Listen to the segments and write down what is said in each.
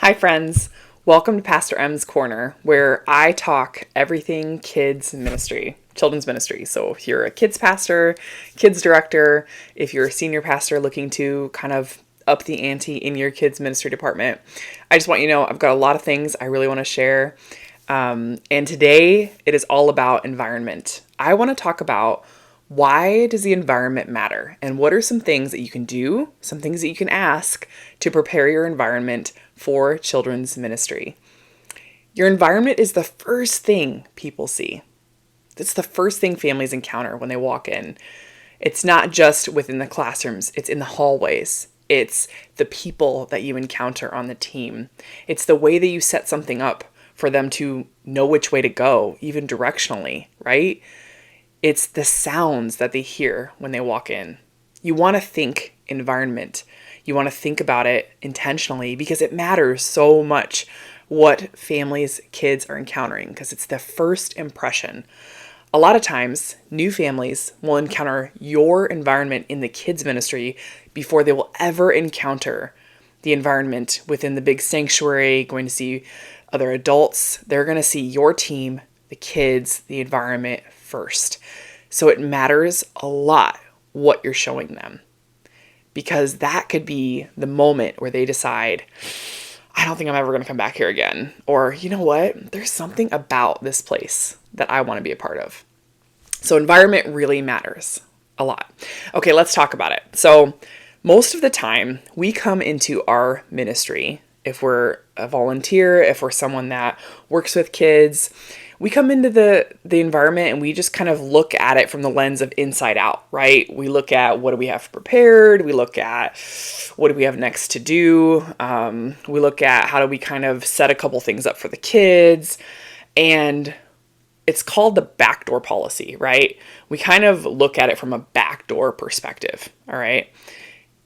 Hi, friends. Welcome to Pastor M's Corner, where I talk everything kids ministry, children's ministry. So if you're a kids pastor, kids director, if you're a senior pastor looking to kind of up the ante in your kids ministry department, I just want you to know I've got a lot of things I really want to share. And today it is all about environment. I want to talk about why does the environment matter and what are some things that you can do, some things that you can ask to prepare your environment for children's ministry. Your environment is the first thing people see. It's the first thing families encounter when they walk in. It's not just within the classrooms, it's in the hallways. It's the people that you encounter on the team. It's the way that you set something up for them to know which way to go, even directionally, right? It's the sounds that they hear when they walk in. You want to think environment. You want to think about it intentionally because it matters so much what families, kids are encountering because it's the first impression. A lot of times, new families will encounter your environment in the kids ministry before they will ever encounter the environment within the big sanctuary, going to see other adults. They're going to see your team, the kids, the environment first. So it matters a lot what you're showing them because that could be the moment where they decide, I don't think I'm ever going to come back here again. Or, you know what? There's something about this place that I want to be a part of. So environment really matters a lot. Okay, let's talk about it. So most of the time we come into our ministry, if we're a volunteer, if we're someone that works with kids, we come into the environment and we just kind of look at it from the lens of inside out, right? We look at what do we have prepared? We look at what do we have next to do? We look at how do we kind of set a couple things up for the kids? And it's called the backdoor policy, right? We kind of look at it from a backdoor perspective, all right?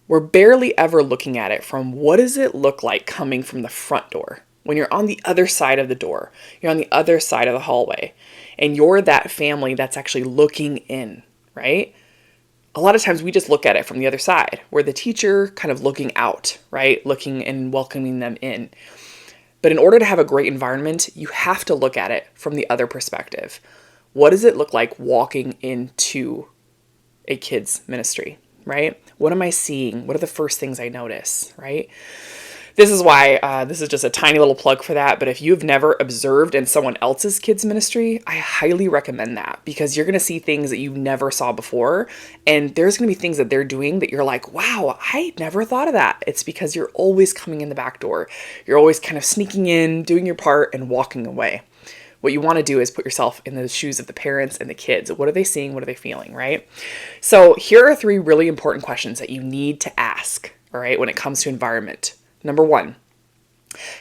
We're barely ever looking at it from what does it look like coming from the front door? When you're on the other side of the door, you're on the other side of the hallway, and you're that family that's actually looking in, right? A lot of times we just look at it from the other side. We're the teacher kind of looking out, right? Looking and welcoming them in. But in order to have a great environment, you have to look at it from the other perspective. What does it look like walking into a kid's ministry, right? What am I seeing? What are the first things I notice, right? This is why this is just a tiny little plug for that. But if you've never observed in someone else's kids ministry, I highly recommend that because you're going to see things that you never saw before. And there's going to be things that they're doing that you're like, wow, I never thought of that. It's because you're always coming in the back door. You're always kind of sneaking in, doing your part and walking away. What you want to do is put yourself in the shoes of the parents and the kids. What are they seeing? What are they feeling, right? So here are 3 really important questions that you need to ask, all right, when it comes to environment. Number 1,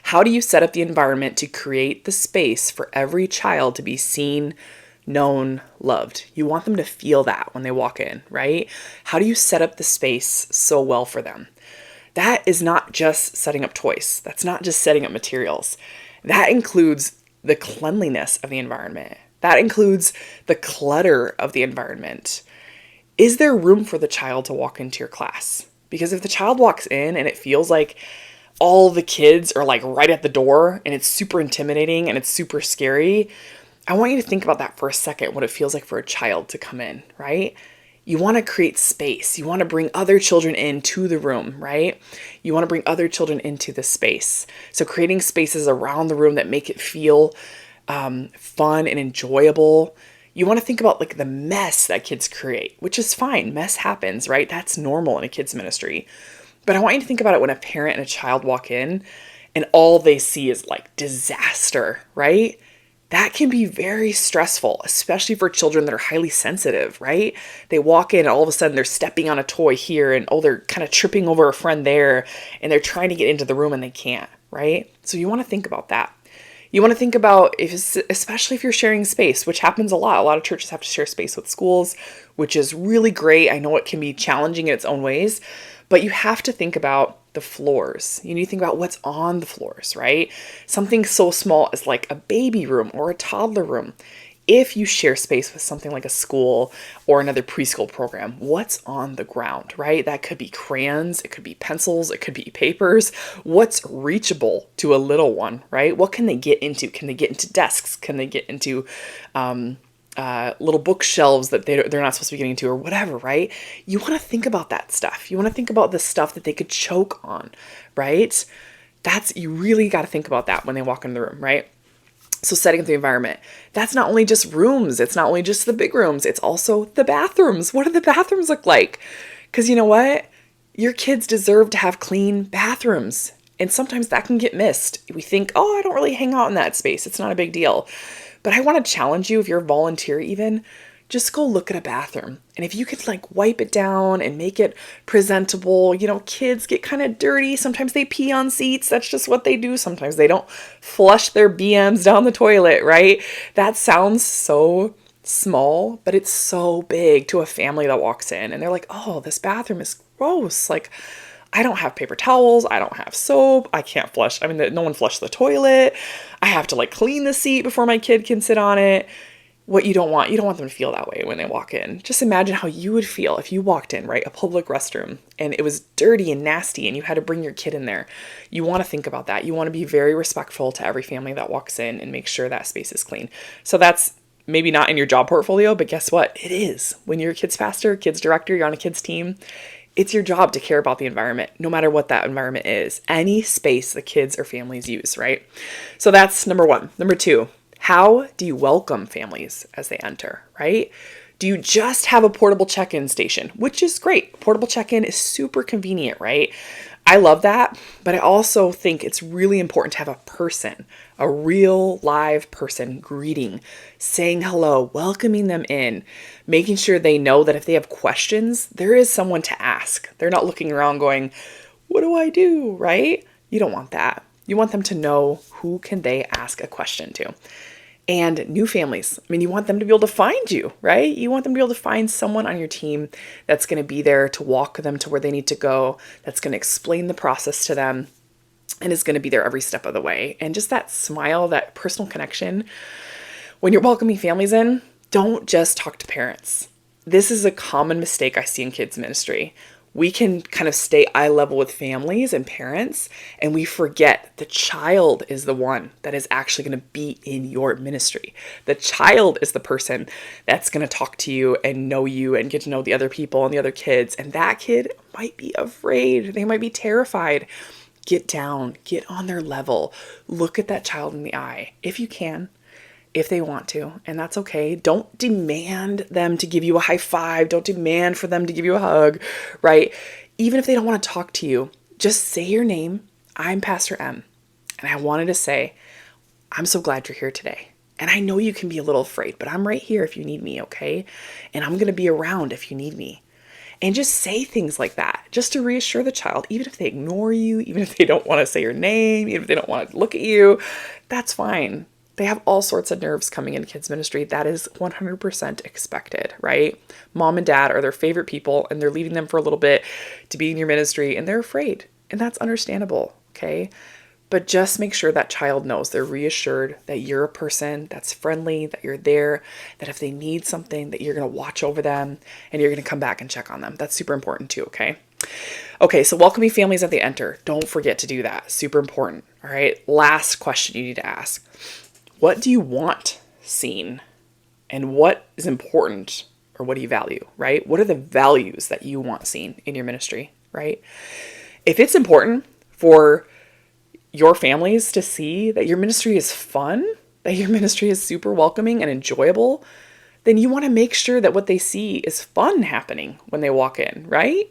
how do you set up the environment to create the space for every child to be seen, known, loved? You want them to feel that when they walk in, right? How do you set up the space so well for them? That is not just setting up toys. That's not just setting up materials. That includes the cleanliness of the environment. That includes the clutter of the environment. Is there room for the child to walk into your class? Because if the child walks in and it feels like all the kids are like right at the door and it's super intimidating and it's super scary, I want you to think about that for a second, what it feels like for a child to come in, right? You want to create space. You want to bring other children into the room, right? You want to bring other children into the space. So creating spaces around the room that make it feel fun and enjoyable. You want to think about like the mess that kids create, which is fine. Mess happens, right? That's normal in a kids ministry. But I want you to think about it when a parent and a child walk in and all they see is like disaster, right? That can be very stressful, especially for children that are highly sensitive, right? They walk in and all of a sudden they're stepping on a toy here and they're kind of tripping over a friend there and they're trying to get into the room and they can't, right? So you want to think about that. You want to think about, especially if you're sharing space, which happens a lot. A lot of churches have to share space with schools, which is really great. I know it can be challenging in its own ways, but you have to think about the floors. You need to think about what's on the floors, right? Something so small as like a baby room or a toddler room. if you share space with something like a school or another preschool program, what's on the ground, right? That could be crayons, it could be pencils, it could be papers. What's reachable to a little one, right? What can they get into? Can they get into desks? Can they get into little bookshelves that they're not supposed to be getting into or whatever, right? You want to think about that stuff. You want to think about the stuff that they could choke on, right? You really got to think about that when they walk in the room, right? So setting up the environment, that's not only just rooms. It's not only just the big rooms. It's also the bathrooms. What do the bathrooms look like? Because you know what? Your kids deserve to have clean bathrooms. And sometimes that can get missed. We think, oh, I don't really hang out in that space. It's not a big deal. But I want to challenge you, if you're a volunteer even, just go look at a bathroom. And if you could wipe it down and make it presentable, kids get kind of dirty. Sometimes they pee on seats. That's just what they do. Sometimes they don't flush their BMs down the toilet, right? That sounds so small, but it's so big to a family that walks in and they're like, oh, this bathroom is gross. I don't have paper towels. I don't have soap. I can't flush. No one flushed the toilet. I have to clean the seat before my kid can sit on it. What you don't want them to feel that way when they walk in. Just imagine how you would feel if you walked in, right? A public restroom and it was dirty and nasty and you had to bring your kid in there. You want to think about that. You want to be very respectful to every family that walks in and make sure that space is clean. So that's maybe not in your job portfolio, but guess what? It is. When you're a kids pastor, kids director, you're on a kids team, it's your job to care about the environment, no matter what that environment is. Any space the kids or families use, right? So that's number one. Number two, how do you welcome families as they enter, right? Do you just have a portable check-in station, which is great. Portable check-in is super convenient, right? I love that, but I also think it's really important to have a person, a real live person greeting, saying hello, welcoming them in, making sure they know that if they have questions, there is someone to ask. They're not looking around going, what do I do, right? You don't want that. You want them to know who can they ask a question to. And new families, you want them to be able to find you, right? You want them to be able to find someone on your team that's going to be there to walk them to where they need to go, that's going to explain the process to them, and is going to be there every step of the way. And just that smile, that personal connection. When you're welcoming families in, don't just talk to parents. This is a common mistake I see in kids ministry. We can kind of stay eye level with families and parents, and we forget the child is the one that is actually going to be in your ministry. The child is the person that's going to talk to you and know you and get to know the other people and the other kids. And that kid might be afraid. They might be terrified. Get down, get on their level. Look at that child in the eye if you can. If they want to, and that's okay. Don't demand them to give you a high five. Don't demand for them to give you a hug, right? Even if they don't want to talk to you, just say your name. I'm Pastor M, and I wanted to say, I'm so glad you're here today. And I know you can be a little afraid, but I'm right here if you need me, okay? And I'm going to be around if you need me. And just say things like that, just to reassure the child, even if they ignore you, even if they don't want to say your name, even if they don't want to look at you, that's fine. They have all sorts of nerves coming into kids ministry. That is 100% expected, right? Mom and dad are their favorite people and they're leaving them for a little bit to be in your ministry and they're afraid. And that's understandable, okay? But just make sure that child knows they're reassured that you're a person that's friendly, that you're there, that if they need something, that you're going to watch over them and you're going to come back and check on them. That's super important too, okay? Okay, so welcoming families as they enter. Don't forget to do that. Super important, all right? Last question you need to ask. What do you want seen? And what is important, or what do you value, right? What are the values that you want seen in your ministry, right? If it's important for your families to see that your ministry is fun, that your ministry is super welcoming and enjoyable, then you want to make sure that what they see is fun happening when they walk in, right?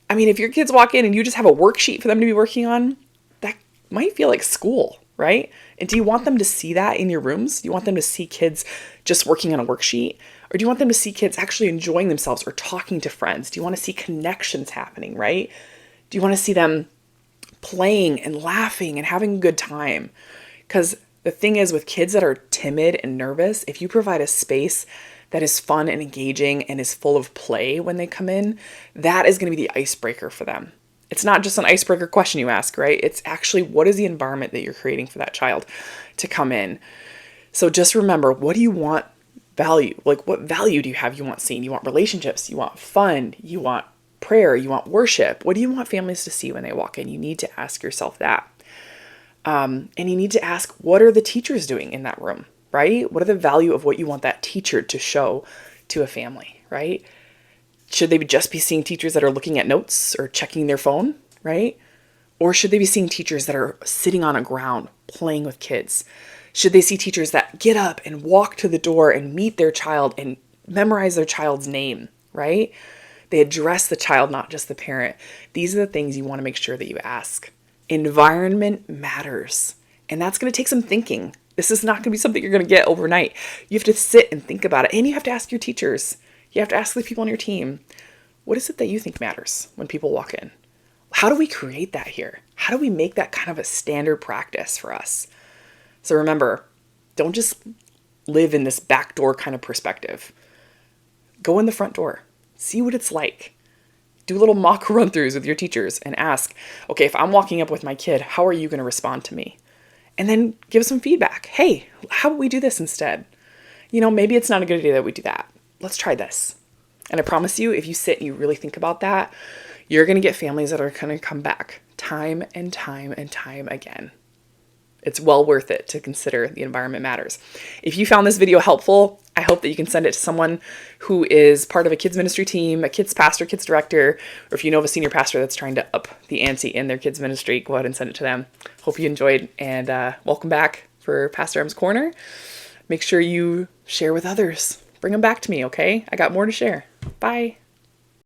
If your kids walk in and you just have a worksheet for them to be working on, that might feel like school, right? And do you want them to see that in your rooms? Do you want them to see kids just working on a worksheet? Or do you want them to see kids actually enjoying themselves or talking to friends? Do you want to see connections happening, right? Do you want to see them playing and laughing and having a good time? Because the thing is, with kids that are timid and nervous, if you provide a space that is fun and engaging and is full of play when they come in, that is going to be the icebreaker for them. It's not just an icebreaker question you ask, right? It's actually, what is the environment that you're creating for that child to come in? So just remember, what do you want value? Like, what value do you have you want seen? You want relationships, you want fun, you want prayer, you want worship. What do you want families to see when they walk in? You need to ask yourself that. And you need to ask, what are the teachers doing in that room, right? What are the value of what you want that teacher to show to a family, right? Should they just be seeing teachers that are looking at notes or checking their phone, right? Or should they be seeing teachers that are sitting on a ground playing with kids? Should they see teachers that get up and walk to the door and meet their child and memorize their child's name, right? They address the child, not just the parent. These are the things you want to make sure that you ask. Environment matters. And that's going to take some thinking. This is not going to be something you're going to get overnight. You have to sit and think about it. And you have to ask your teachers. You have to ask the people on your team, what is it that you think matters when people walk in? How do we create that here? How do we make that kind of a standard practice for us? So remember, don't just live in this backdoor kind of perspective. Go in the front door. See what it's like. Do little mock run-throughs with your teachers and ask, okay, if I'm walking up with my kid, how are you going to respond to me? And then give some feedback. Hey, how about we do this instead? Maybe it's not a good idea that we do that. Let's try this. And I promise you, if you sit and you really think about that, you're going to get families that are going to come back time and time and time again. It's well worth it to consider the environment matters. If you found this video helpful, I hope that you can send it to someone who is part of a kids ministry team, a kids pastor, kids director, or if you know of a senior pastor that's trying to up the ante in their kids ministry, go ahead and send it to them. Hope you enjoyed, and welcome back for Pastor M's Corner. Make sure you share with others. Bring them back to me, okay? I got more to share. Bye.